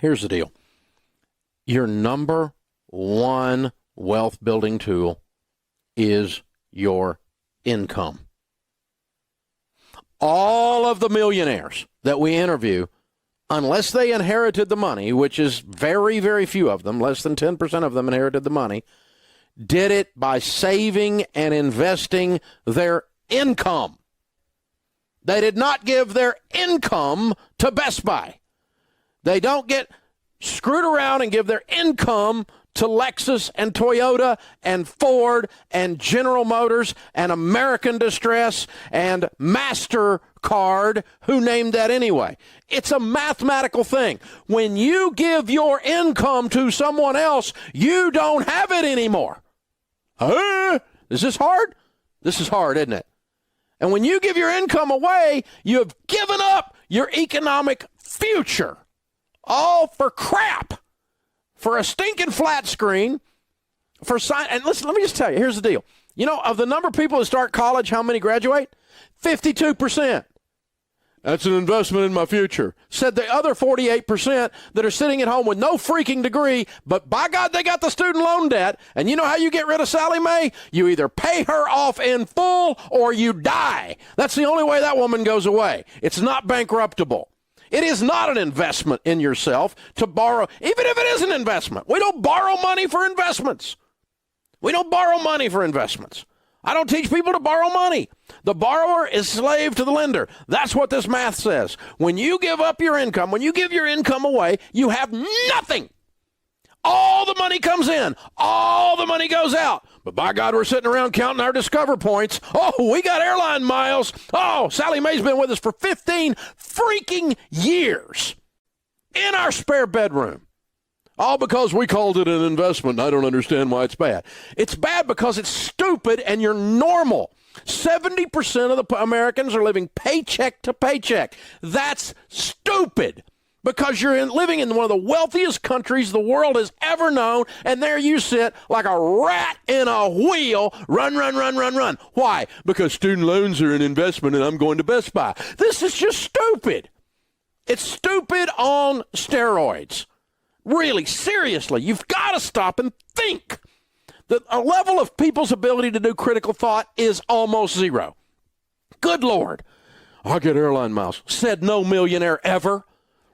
Here's the deal. Your number one wealth building tool is your income. All of the millionaires that we interview, unless they inherited the money, which is very, very few of them, less than 10% of them inherited the money, did it by saving and investing their income. They did not give their income to Best Buy. They don't get screwed around and give their income to Lexus and Toyota and Ford and General Motors and American Distress and MasterCard. Who named that anyway? It's a mathematical thing. When you give your income to someone else, you don't have it anymore. Is this hard? This is hard, isn't it? And when you give your income away, you have given up your economic future. All for crap. For a stinking flat screen. And listen, let me just tell you, here's the deal. You know, of the number of people that start college, how many graduate? 52%. That's an investment in my future. Said the other 48% that are sitting at home with no freaking degree, but by God, they got the student loan debt. And you know how you get rid of Sally Mae? You either pay her off in full or you die. That's the only way that woman goes away. It's not bankruptable. It is not an investment in yourself to borrow, even if it is an investment. We don't borrow money for investments. We don't borrow money for investments. I don't teach people to borrow money. The borrower is slave to the lender. That's what this math says. When you give up your income, when you give your income away, you have nothing. All the money comes in. All the money goes out. But by God, we're sitting around counting our Discover points. Oh, we got airline miles. Oh, Sally Mae's been with us for 15 freaking years in our spare bedroom. All because we called it an investment. I don't understand why it's bad. It's bad because it's stupid and you're normal. 70% of the Americans are living paycheck to paycheck. That's stupid because you're living in one of the wealthiest countries the world has ever known, and there you sit like a rat in a wheel. Run, run, run, run, run. Why? Because student loans are an investment and I'm going to Best Buy. This is just stupid. It's stupid on steroids. Really, seriously, you've got to stop and think. A level of people's ability to do critical thought is almost zero. Good Lord. I'll get airline miles. Said no millionaire ever.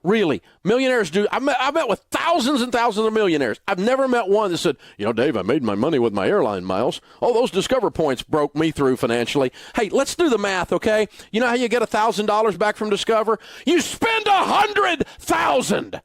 Really, millionaires do. I met with thousands and thousands of millionaires. I've never met one that said, you know, Dave, I made my money with my airline miles. Oh, those Discover points broke me through financially. Hey, let's do the math, okay? You know how you get $1,000 back from Discover? You spend $100,000.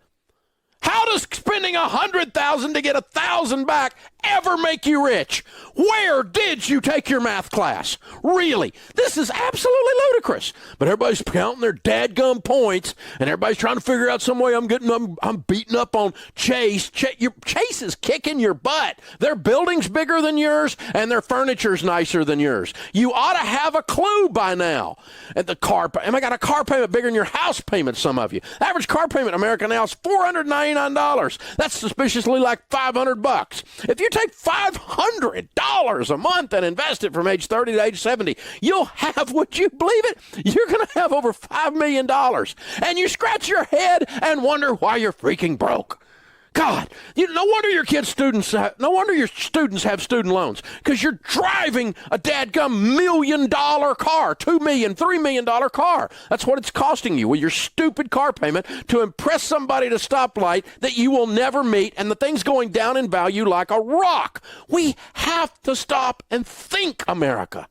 How does spending $100,000 to get $1,000 back ever make you rich? Where did you take your math class? Really? This is absolutely ludicrous. But everybody's counting their dadgum points, and everybody's trying to figure out some way I'm beating up on Chase. Chase is kicking your butt. Their building's bigger than yours, and their furniture's nicer than yours. You ought to have a clue by now. At the car, I got a car payment bigger than your house payment, some of you. Average car payment in America now is $499. That's suspiciously like $500. If you take $500 a month and invest it from age 30 to age 70, you'll have, would you believe it? You're going to have over $5 million. And you scratch your head and wonder why you're freaking broke. God, no wonder your students have student loans, because you're driving a dadgum $1 million car, $2 million, $3 million car. That's what it's costing you with your stupid car payment to impress somebody at a stoplight that you will never meet, and the thing's going down in value like a rock. We have to stop and think, America.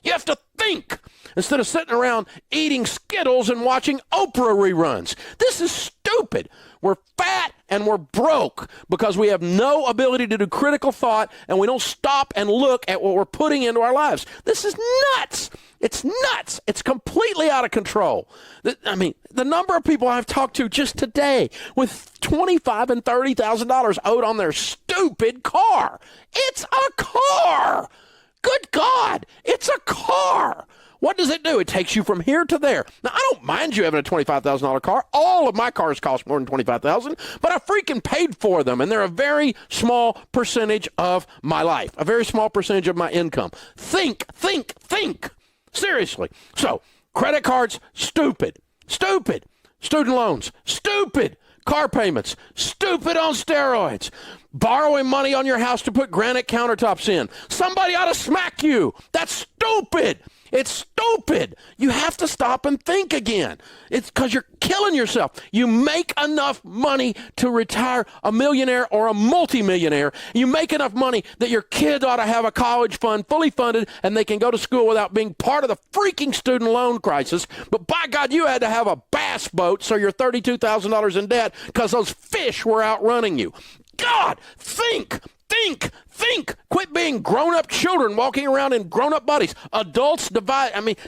You have to think instead of sitting around eating Skittles and watching Oprah reruns. This is stupid. We're fat and we're broke because we have no ability to do critical thought, and we don't stop and look at what we're putting into our lives. This is nuts. It's nuts. It's completely out of control. The number of people I've talked to just today with $25,000 and $30,000 owed on their stupid car. It's a car. Good God, it's a car. What does it do? It takes you from here to there. Now, I don't mind you having a $25,000 car. All of my cars cost more than $25,000, but I freaking paid for them, and they're a very small percentage of my life, a very small percentage of my income. Think. Seriously. So, credit cards, stupid. Student loans, stupid. Car payments, stupid on steroids. Borrowing money on your house to put granite countertops in. Somebody ought to smack you. That's stupid. It's stupid. You have to stop and think again. It's because you're killing yourself. You make enough money to retire a millionaire or a multimillionaire. You make enough money that your kid ought to have a college fund fully funded and they can go to school without being part of the freaking student loan crisis. But by God, you had to have a bass boat so you're $32,000 in debt because those fish were outrunning you. God, think. Quit being grown-up children walking around in grown-up bodies.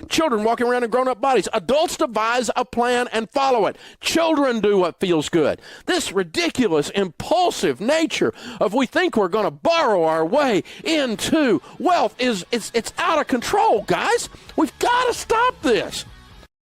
Children walking around in grown-up bodies. Adults devise a plan and follow it. Children do what feels good. This ridiculous, impulsive nature of we think we're going to borrow our way into wealth it's out of control, guys. We've got to stop this.